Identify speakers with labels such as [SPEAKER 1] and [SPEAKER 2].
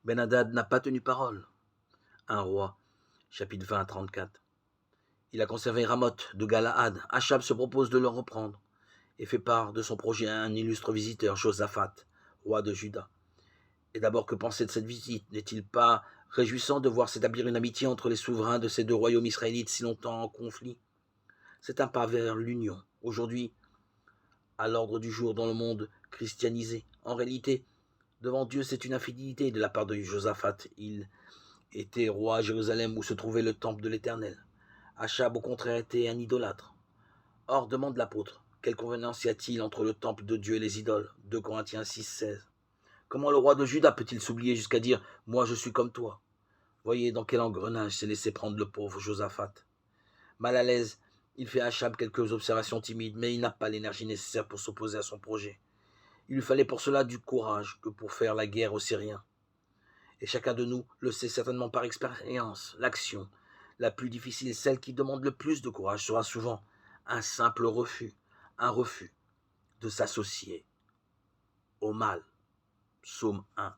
[SPEAKER 1] Ben-Hadad n'a pas tenu parole. 1 Roi, chapitre 20 à 34. Il a conservé Ramoth de Galaad. Achab se propose de le reprendre et fait part de son projet à un illustre visiteur, Josaphat, roi de Juda. Et d'abord, que penser de cette visite? N'est-il pas réjouissant de voir s'établir une amitié entre les souverains de ces deux royaumes israélites si longtemps en conflit? C'est un pas vers l'union, aujourd'hui à l'ordre du jour dans le monde christianisé. En réalité, devant Dieu, c'est une infidélité de la part de Josaphat. Il était roi à Jérusalem où se trouvait le temple de l'Éternel. Achab, au contraire, était un idolâtre. Or, demande l'apôtre, quelle convenance y a-t-il entre le temple de Dieu et les idoles? 2 Corinthiens 6, 16. Comment le roi de Juda peut-il s'oublier jusqu'à dire « Moi, je suis comme toi » Voyez dans quel engrenage s'est laissé prendre le pauvre Josaphat. Mal à l'aise, il fait à Achab quelques observations timides, mais il n'a pas l'énergie nécessaire pour s'opposer à son projet. Il lui fallait pour cela du courage que pour faire la guerre aux Syriens. Et chacun de nous le sait certainement par expérience. L'action la plus difficile, celle qui demande le plus de courage, sera souvent un simple refus, un refus de s'associer au mal. Psaume 1.